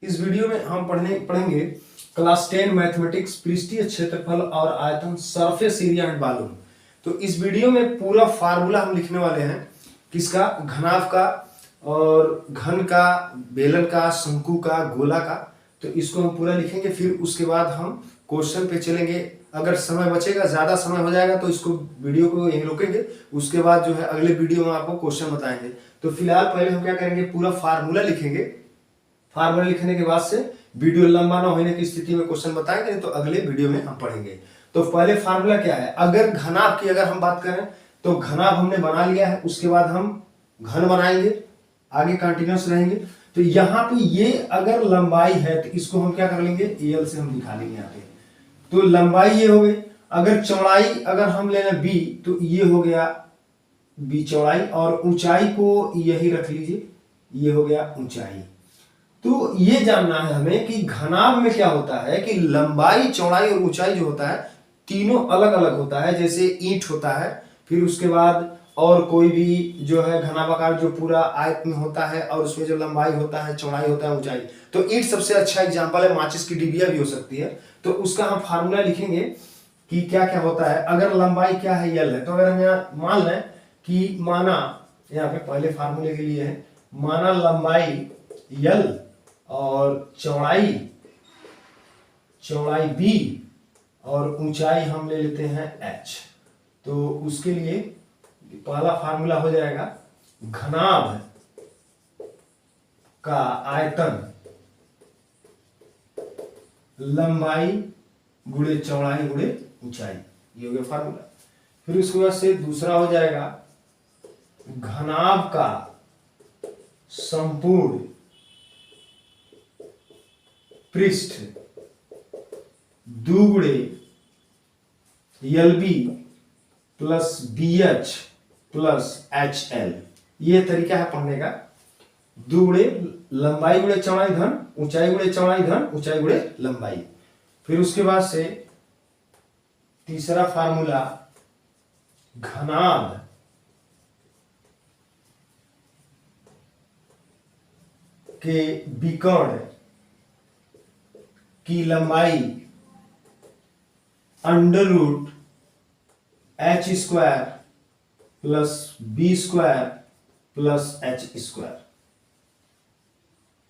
इस वीडियो में हम पढ़ेंगे क्लास 10 मैथमेटिक्स पृष्ठीय क्षेत्रफल और आयतन सरफेस एरिया एंड वॉल्यूम। तो इस वीडियो में पूरा फार्मूला हम लिखने वाले हैं, किसका? घनाभ का और घन का, बेलन का, शंकु का, गोला का। तो इसको हम पूरा लिखेंगे, फिर उसके बाद हम क्वेश्चन पे चलेंगे। अगर समय बचेगा, ज्यादा समय हो जाएगा तो इसको वीडियो को यहीं रोकेंगे, उसके बाद जो है अगले वीडियो में आपको क्वेश्चन बताएंगे। तो फिलहाल पहले हम क्या करेंगे, पूरा फार्मूला लिखेंगे। फार्मूला लिखने के बाद से वीडियो लंबा ना होने की स्थिति में क्वेश्चन बताएंगे, तो अगले वीडियो में हम पढ़ेंगे। तो पहले फार्मूला क्या है? अगर घनाभ की अगर हम बात करें तो घनाभ हमने बना लिया है, उसके बाद हम घन बनाएंगे, आगे कंटिन्यूस रहेंगे। तो यहाँ पे ये अगर लंबाई है तो इसको हम क्या कर लेंगे, एल से हम दिखा लेंगे यहाँ पे। तो लंबाई ये हो गई। अगर चौड़ाई अगर हम ले लें बी, तो ये हो गया बी चौड़ाई, और ऊंचाई को यही रख लीजिए, ये हो गया ऊंचाई। तो ये जानना है हमें कि घनाभ में क्या होता है कि लंबाई, चौड़ाई और ऊंचाई जो होता है तीनों अलग अलग होता है। जैसे ईंट होता है, फिर उसके बाद और कोई भी जो है घनाभाकार जो पूरा आयत में होता है, और उसमें जो लंबाई होता है, चौड़ाई होता है, ऊंचाई। तो ईंट सबसे अच्छा एग्जांपल है, माचिस की डिबिया भी हो सकती है। तो उसका हम फार्मूला लिखेंगे कि क्या क्या होता है। अगर लंबाई क्या है, यल है, तो अगर हम यहाँ मान लें कि माना, यहाँ पे पहले फार्मूले के लिए है, माना लंबाई यल और चौड़ाई बी और ऊंचाई हम ले लेते हैं h। तो उसके लिए पहला फार्मूला हो जाएगा घनाभ का आयतन लंबाई गुणे चौड़ाई गुणे ऊंचाई, ये हो गया फार्मूला। फिर उसके बाद से दूसरा हो जाएगा घनाभ का संपूर्ण पृष्ठ दुगुणे l b plus b h plus h l. ये तरीका है पढ़ने का। दुगुणे लंबाई गुणे चौड़ाई धन ऊंचाई गुणे चौड़ाई धन ऊंचाई गुणे लंबाई। फिर उसके बाद से तीसरा फार्मूला घनाभ के विकर्ण की लंबाई under root H square plus B square plus H square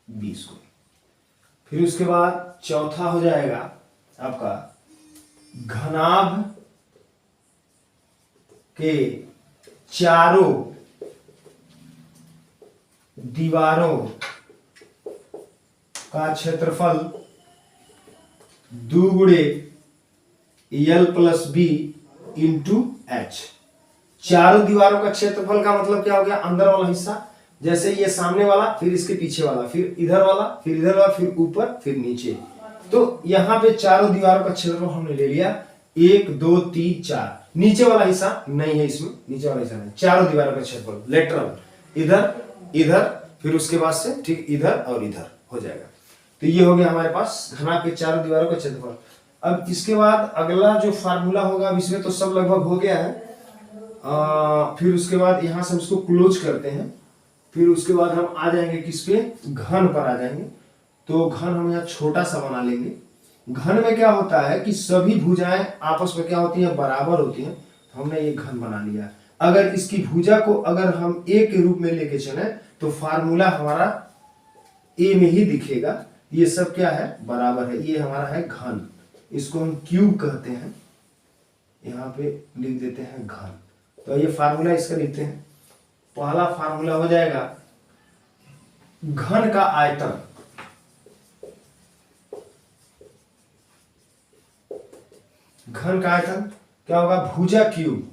B square. फिर उसके बाद चौथा हो जाएगा आपका घनाभ के चारों दीवारों का क्षेत्रफल दुगुणे l plus b into h. चारों दीवारों का क्षेत्रफल का मतलब क्या हो गया, अंदर वाला हिस्सा, जैसे ये सामने वाला, फिर इसके पीछे वाला, फिर इधर वाला, फिर इधर वाला, फिर ऊपर, फिर नीचे। तो यहाँ पे चारों दीवारों का क्षेत्रफल हमने ले लिया, 1 2 3 4। नीचे वाला हिस्सा नहीं है इसमें, नीचे वाला हिस्सा नहीं, चारों दीवारों का क्षेत्रफल लेटरल, इधर इधर, फिर उसके बाद से ठीक इधर और इधर हो जाएगा। तो ये हो गया हमारे पास घनाभ के चारों दीवारों का क्षेत्रफल। अब इसके बाद अगला जो फार्मूला होगा, अब इसमें तो सब लगभग हो गया है। फिर उसके बाद यहां से हम इसको क्लोज करते हैं। फिर उसके बाद हम आ जाएंगे किस पे, घन पर आ जाएंगे। तो घन हम यहाँ छोटा सा बना लेंगे। घन में क्या होता है कि सभी भुजाएं आपस में क्या होती हैं, बराबर होती हैं। तो हमने ये घन बना लिया। अगर इसकी भुजा को अगर हम ए के रूप में लेके चले तो फार्मूला हमारा ए में ही दिखेगा। ये सब क्या है, बराबर है। ये हमारा है घन, इसको हम क्यूब कहते हैं, यहाँ पे लिख देते हैं घन। तो ये फार्मूला इसका लिखते हैं। पहला फार्मूला हो जाएगा घन का आयतन क्या होगा, भुजा क्यूब।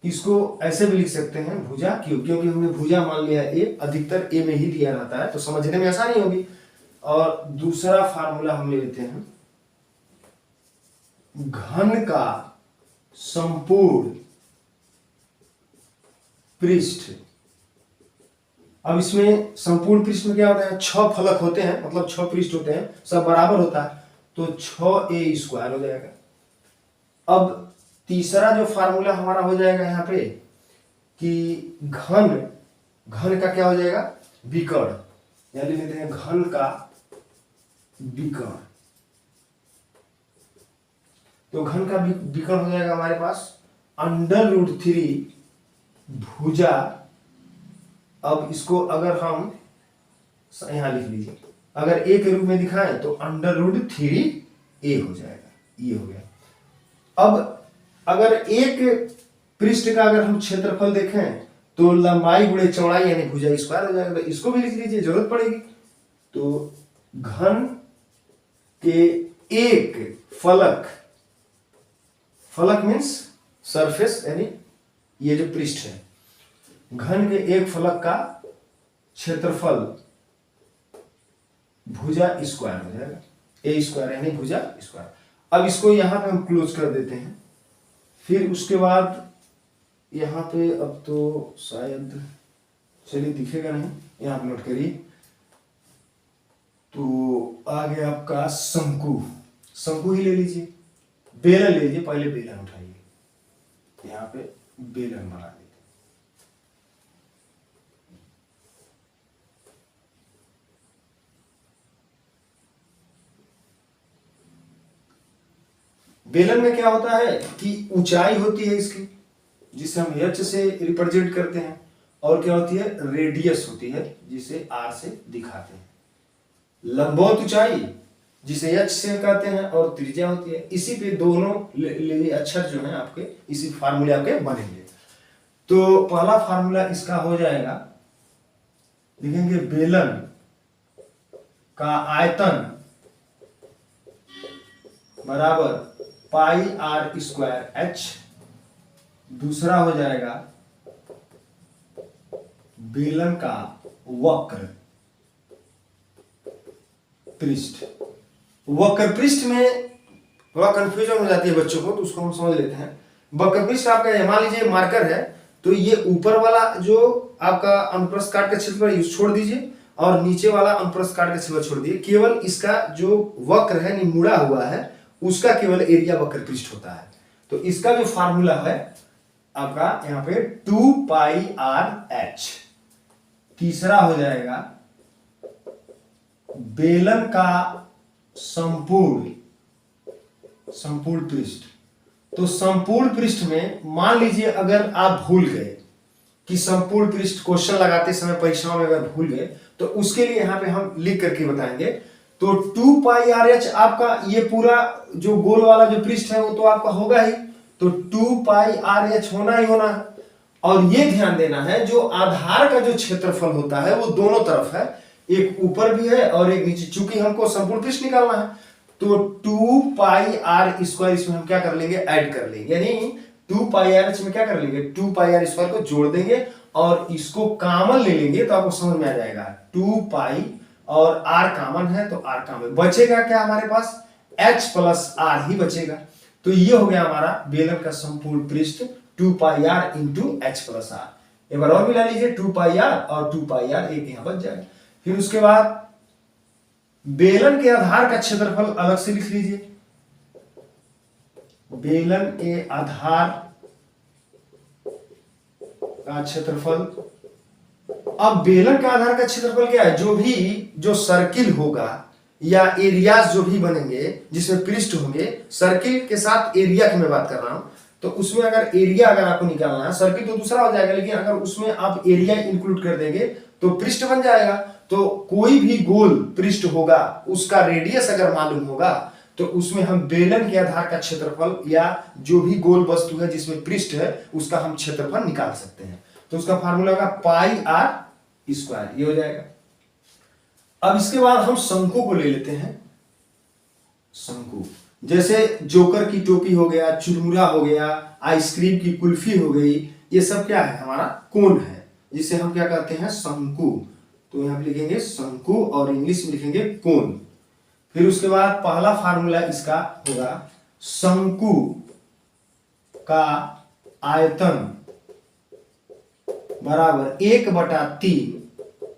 इसको ऐसे भी लिख सकते हैं भुजा क्यूब, क्योंकि हमने भुजा मान लिया है ए, अधिकतर ए में ही दिया रहता है, तो समझने में आसानी होगी। और दूसरा फार्मूला हम ले लेते हैं घन का संपूर्ण पृष्ठ। अब इसमें संपूर्ण पृष्ठ में क्या होता है, 6 फलक होते हैं, मतलब 6 पृष्ठ होते हैं, सब बराबर होता है, तो 6a स्क्वायर हो जाएगा। अब तीसरा जो फार्मूला हमारा हो जाएगा यहाँ पे कि घन का क्या हो जाएगा, विकर्ण। यहाँ लिख लेते हैं घन का विकर्ण। तो घन का विकर्ण हो जाएगा हमारे पास √3 भुजा। अब इसको अगर हम यहां लिख लीजिए, अगर ए के रूप में दिखाएं तो √3a हो जाएगा, ये हो गया। अब अगर एक पृष्ठ का अगर हम क्षेत्रफल देखें तो लंबाई गुणे चौड़ाई यानी भुजा स्क्वायर हो जाएगा, तो इसको भी लिख लीजिए, जरूरत पड़ेगी। तो घन के एक फलक, फलक मीन्स सरफेस यानी ये जो पृष्ठ है, घन के एक फलक का क्षेत्रफल भुजा स्क्वायर हो जाएगा, ए स्क्वायर यानी भुजा स्क्वायर। अब इसको यहां पे हम क्लोज कर देते हैं। फिर उसके बाद यहाँ पे अब तो शायद चलिए दिखेगा नहीं, यहाँ पे नोट करिए। तो आ गया आपका शंकु, शंकु ही ले लीजिए, बेलन ले लीजिए, पहले बेलन उठाइए, यहाँ पे बेलन बना देते। बेलन में क्या होता है कि ऊंचाई होती है इसकी, जिसे हम एच से रिप्रेजेंट करते हैं, और क्या होती है रेडियस होती है, जिसे आर से दिखाते हैं। लंबवत ऊंचाई जिसे एच से कहते हैं, और त्रिज्या होती है। इसी पे दोनों अक्षर जो है आपके इसी फार्मूले आपके बनेंगे। तो पहला फार्मूला इसका हो जाएगा, लिखेंगे बेलन का आयतन बराबर पाई आर स्क्वायर एच। दूसरा हो जाएगा बेलन का वक्र पृष्ठ। वक्र पृष्ठ में थोड़ा कंफ्यूजन हो जाती है बच्चों को, तो उसको हम समझ लेते हैं। वक्र पृष्ठ आपका मान लीजिए मार्कर है, तो ये ऊपर वाला जो आपका अनुप्रस्थ काट का क्षेत्रफल छोड़ दीजिए, और नीचे वाला अनुप्रस्थ काट का क्षेत्रफल छोड़ दीजिए। केवल इसका जो वक्र है मुड़ा हुआ है, उसका केवल एरिया वक्र पृष्ठ होता है। तो इसका जो फार्मूला है आपका यहाँ पे 2 पाई आर एच। तीसरा हो जाएगा बेलन का संपूर्ण पृष्ठ। तो संपूर्ण पृष्ठ में मान लीजिए अगर आप भूल गए कि संपूर्ण पृष्ठ क्वेश्चन लगाते समय परीक्षाओं में अगर भूल गए, तो उसके लिए यहां पे हम लिख करके बताएंगे। तो 2 पाई आर एच आपका ये पूरा जो गोल वाला जो पृष्ठ है वो तो आपका होगा ही, तो 2 पाई आर एच होना ही होना है। और ये ध्यान देना है जो आधार का जो क्षेत्रफल होता है वो दोनों तरफ है, एक ऊपर भी है और एक नीचे, चूंकि हमको संपूर्ण पृष्ठ निकालना है। तो 2 पाई आर स्क्वायर इसमें हम क्या कर लेंगे, ऐड कर लेंगे, यानी 2 पाई आर एच में क्या कर लेंगे, 2 पाई आर स्क्वायर को जोड़ देंगे और इसको कॉमन ले लेंगे, तो आपको समझ में आ जाएगा 2 पाई और आर कॉमन है, तो आर कॉमन बचेगा क्या हमारे पास, एच प्लस आर ही बचेगा। तो ये हो गया हमारा बेलन का संपूर्ण पृष्ठ 2 pi r into h plus r. एक बार और मिला लीजिए, 2 पाई आर और 2 पाई आर, एक यहां बच जाएगा। फिर उसके बाद बेलन के आधार का क्षेत्रफल अलग से लिख लीजिए, बेलन के आधार का क्षेत्रफल। अब बेलन का आधार का क्षेत्रफल क्या है, जो सर्किल होगा या एरियाज जो भी बनेंगे जिसमें पृष्ठ होंगे, सर्किल के साथ एरिया की मैं बात कर रहा हूं, तो उसमें अगर एरिया अगर आपको निकालना है, सर्किल तो दूसरा हो जाएगा, लेकिन अगर उसमें आप एरिया इंक्लूड कर देंगे तो पृष्ठ बन जाएगा। तो कोई भी गोल पृष्ठ होगा, उसका रेडियस अगर मालूम होगा, तो उसमें हम बेलन के आधार का क्षेत्रफल या जो भी गोल वस्तु है जिसमें पृष्ठ है उसका हम क्षेत्रफल निकाल सकते हैं। तो उसका फार्मूला होगा पाई आर स्क्वायर, ये हो जाएगा। अब इसके बाद हम शंकु को ले लेते हैं। शंकु जैसे जोकर की टोपी हो गया, चुरमुरा हो गया, आइसक्रीम की कुल्फी हो गई, ये सब क्या है, हमारा कोन है, जिसे हम क्या कहते हैं, शंकु। तो यहां पे लिखेंगे शंकु और इंग्लिश में लिखेंगे कोन। फिर उसके बाद पहला फार्मूला इसका होगा शंकु का आयतन बराबर 1/3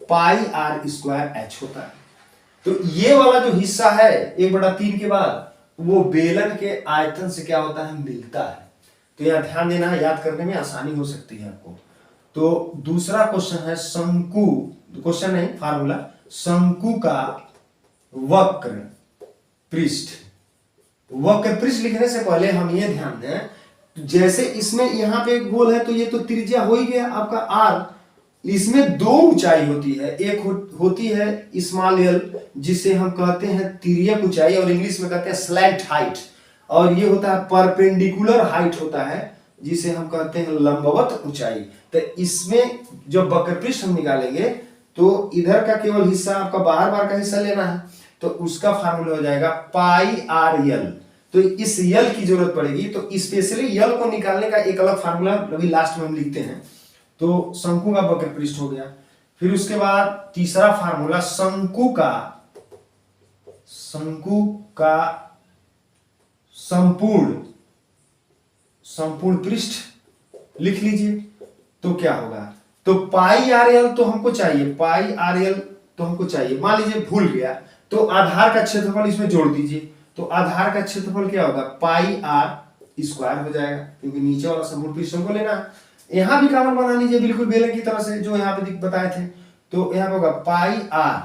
पाई आर स्क्वायर एच होता है। तो ये वाला जो हिस्सा है 1/3 के बाद, वो बेलन के आयतन से क्या होता है, मिलता है। तो यहां ध्यान देना है, याद करने में आसानी हो सकती है आपको। तो दूसरा क्वेश्चन है शंकु, क्वेश्चन नहीं फार्मूला, शंकु का वक्र पृष्ठ। वक्र पृष्ठ लिखने से पहले हम ये ध्यान दें, जैसे इसमें यहां पे एक गोल है तो ये तो त्रिज्या हो ही गया आपका आर। इसमें दो ऊंचाई होती है, एक होती है स्मॉल एल जिसे हम कहते हैं तिर्यक ऊंचाई और इंग्लिश में कहते हैं स्लैंट हाइट, और ये होता है परपेंडिकुलर हाइट होता है जिसे हम कहते हैं लंबवत ऊंचाई। तो इसमें जब वक्रपृष्ठ हम निकालेंगे तो इधर का केवल हिस्सा आपका बाहर बाहर का हिस्सा लेना है, तो उसका फार्मूला हो जाएगा पाई आर यल। तो इस यल की जरूरत पड़ेगी, तो स्पेशली यल को निकालने का एक अलग फार्मूला अभी लास्ट में हम लिखते हैं। तो शंकु का वक्र पृष्ठ हो गया। फिर उसके बाद तीसरा फार्मूला शंकु का संपूर्ण पृष्ठ लिख लीजिए। तो क्या होगा, तो पाई आर एल तो हमको चाहिए, पाई आर एल तो हमको चाहिए। मान लीजिए भूल गया तो आधार का क्षेत्रफल इसमें जोड़ दीजिए, तो आधार का क्षेत्रफल क्या होगा, पाई आर स्क्वायर हो जाएगा, क्योंकि नीचे वाला संपूर्ण पृष्ठ हमको लेना है। यहां भी कॉमन बना लीजिए बिल्कुल बेलन की तरह से जो यहाँ पे बताए थे। तो यहाँ पे होगा पाई आर,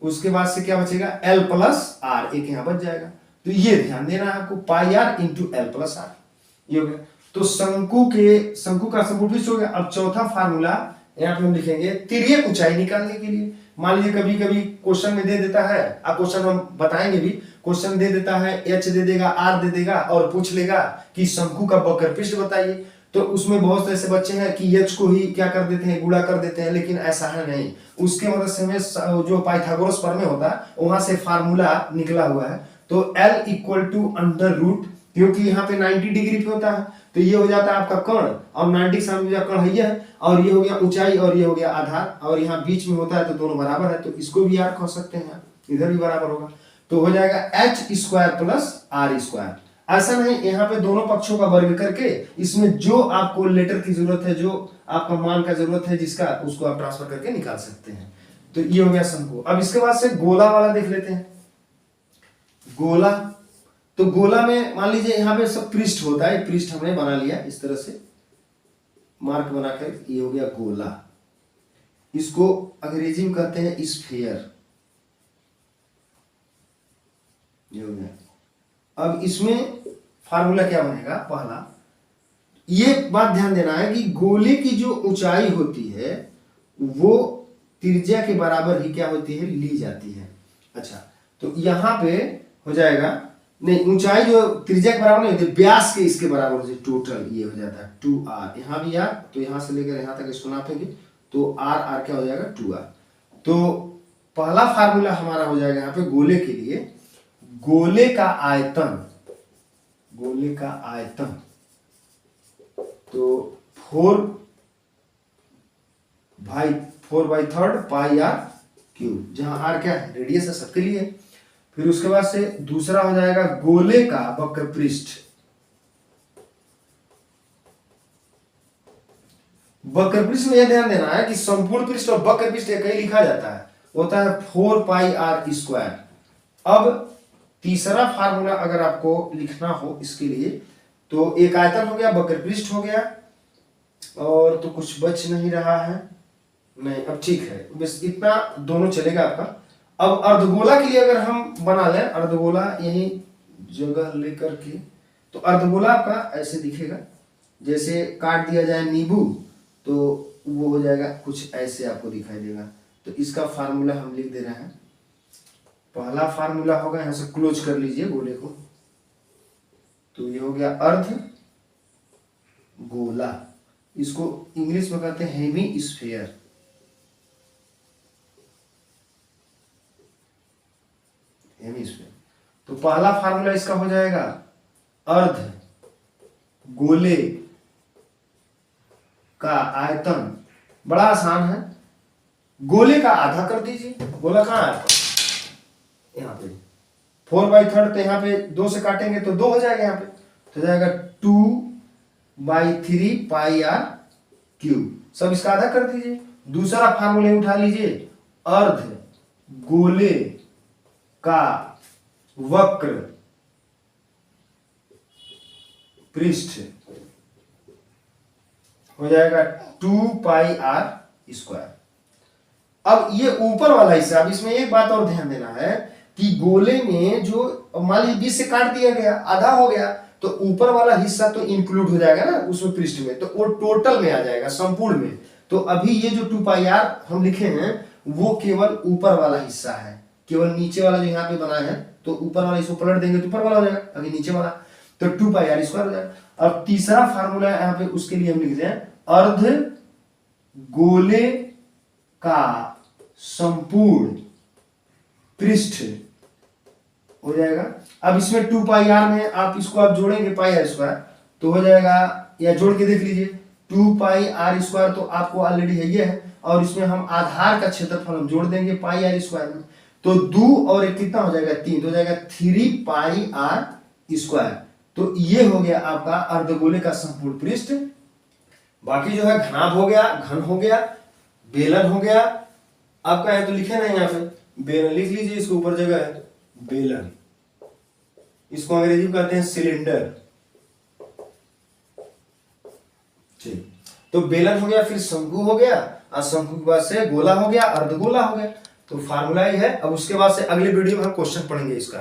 उसके बाद से क्या बचेगा, एल प्लस आर, एक यहाँ बच जाएगा। तो ये ध्यान देना है आपको, pi r into l plus r, ये हो गया। तो शंकु का संपूर्ण पृष्ठ हो गया। अब चौथा फार्मूला यहाँ पे हम लिखेंगे तिर्यक ऊंचाई निकालने के लिए। मान लीजिए कभी कभी क्वेश्चन में दे देता है, अब क्वेश्चन हम बताएंगे भी, क्वेश्चन दे देता है एच दे देगा, आर दे देगा और पूछ लेगा कि शंकु का वक्र पृष्ठ बताइए। तो उसमें बहुत से ऐसे बच्चे हैं कि एच को ही क्या कर देते हैं, गुणा कर देते हैं, लेकिन ऐसा है नहीं। उसके मदद से हमें जो पाइथागोरस प्रमेय होता है वहां से फार्मूला निकला हुआ है। तो L equal to under root, क्योंकि यहाँ पे 90 डिग्री पे होता है तो ये हो जाता है आपका कर्ण, और 90 सामने कर्ण है, और ये हो गया ऊंचाई और ये हो गया आधार, और यहाँ बीच में होता है तो दोनों बराबर है, तो इसको भी आर कह सकते हैं, इधर भी बराबर होगा। तो हो जाएगा H square plus R square. ऐसा नहीं, यहाँ पे दोनों पक्षों का वर्ग करके इसमें जो आपको लेटर की जरूरत है, जो आपका मान का जरूरत है जिसका, उसको आप ट्रांसफर करके निकाल सकते हैं। तो ये हो गया शंकु। अब इसके बाद से गोला वाला देख लेते हैं। गोला, तो गोला में मान लीजिए यहाँ पे सब पृष्ठ होता है, पृष्ठ हमने बना लिया इस तरह से मार्क बनाकर, ये हो गया गोला। इसको अंग्रेजी में कहते हैं स्फीयर, ये हो गया। अब इसमें फार्मूला क्या बनेगा, पहला ये बात ध्यान देना है कि गोले की जो ऊंचाई होती है वो त्रिज्या के बराबर ही क्या होती है, ली जाती है। अच्छा, तो यहां पे हो जाएगा, नहीं ऊंचाई जो त्रिज्या के बराबर नहीं होती, व्यास के इसके बराबर होती है, टोटल ये हो जाता है 2r। यहां भी आर, तो यहां से लेकर यहां तक इसको नापेंगे तो आर क्या हो जाएगा 2r। तो पहला फार्मूला हमारा हो जाएगा यहाँ पे गोले के लिए, गोले का आयतन तो 4/3 पाई आर क्यूब, जहां आर क्या है, रेडियस है सबके लिए। फिर उसके बाद से दूसरा हो जाएगा गोले का वक्र पृष्ठ। वक्र पृष्ठ में यह ध्यान देना है कि संपूर्ण पृष्ठ और वक्र पृष्ठ एक ही लिखा जाता है, होता है 4 पाई आर स्क्वायर। अब तीसरा फार्मूला अगर आपको लिखना हो इसके लिए, तो एक आयतन हो गया, वक्र पृष्ठ हो गया, और तो कुछ बच नहीं रहा है, नहीं अब ठीक है, बस इतना दोनों चलेगा आपका। अब अर्धगोला के लिए अगर हम बना लें, अर्धगोला यही जगह लेकर के, तो अर्धगोला आपका ऐसे दिखेगा, जैसे काट दिया जाए नींबू तो वो हो जाएगा कुछ ऐसे आपको दिखाई देगा। तो इसका फार्मूला हम लिख दे रहे हैं। पहला फार्मूला होगा, यहां से क्लोज कर लीजिए गोले को, तो ये हो गया अर्ध गोला, इसको इंग्लिश में कहते हैं हेमी स्फीयर। तो पहला फार्मूला इसका हो जाएगा अर्ध गोले का आयतन, बड़ा आसान है, गोले का आधा कर दीजिए। गोला कहां है आपका, यहाँ पे 4/3, तो यहाँ पे 2 से काटेंगे तो 2 हो जाएगा, यहाँ पे तो जाएगा 2/3 पाई आर क्यूब, सब इसका आधा कर दीजिए। दूसरा फार्मूला उठा लीजिए, अर्ध गोले का वक्र पृष्ठ हो जाएगा 2 पाई आर स्क्वायर। अब ये ऊपर वाला हिस्सा, अब इसमें एक बात और ध्यान देना है कि गोले में जो मान लीजिए बीच से काट दिया गया, आधा हो गया, तो ऊपर वाला हिस्सा तो इंक्लूड हो जाएगा ना उसमें पृष्ठ में, तो वो टोटल में आ जाएगा, संपूर्ण में। तो अभी ये जो 2πr हम लिखे हैं वो केवल ऊपर वाला हिस्सा है, केवल नीचे वाला जो यहाँ पे बना है, तो ऊपर वाला इसको पलट देंगे तो ऊपर वाला हो जाएगा, अभी नीचे वाला तो 2πr स्क्वायर हो जाएगा। अब तीसरा फार्मूला यहाँ पे उसके लिए हम लिखते हैं अर्ध गोले का संपूर्ण पृष्ठ हो जाएगा। अब इसमें 2πr में आप इसको आप जोड़ेंगे πr स्क्वायर तो हो जाएगा, या जोड़ के देख लीजिए 2πr स्क्वायर तो आपको ऑलरेडी है ये है, और इसमें हम आधार का क्षेत्रफल हम जोड़ देंगे πr स्क्वायर में, तो 2 और 1 कितना हो जाएगा 3, तो हो जाएगा 3πr स्क्वायर। तो ये हो गया आपका अर्धगोले का संपूर्ण पृष्ठ। बाकी जो है घनाभ हो गया, घन हो गया, बेलन हो गया, आपका है तो लिखे ना यहाँ पे बेलन लिख लीजिए, इसके ऊपर जगह है बेलन, इसको अंग्रेजी में कहते हैं सिलेंडर। ठीक, तो बेलन हो गया, फिर शंकु हो गया, और शंकु के बाद से गोला हो गया, अर्धगोला हो गया। तो फार्मूला ही है। अब उसके बाद से अगले वीडियो में हम क्वेश्चन पढ़ेंगे इसका।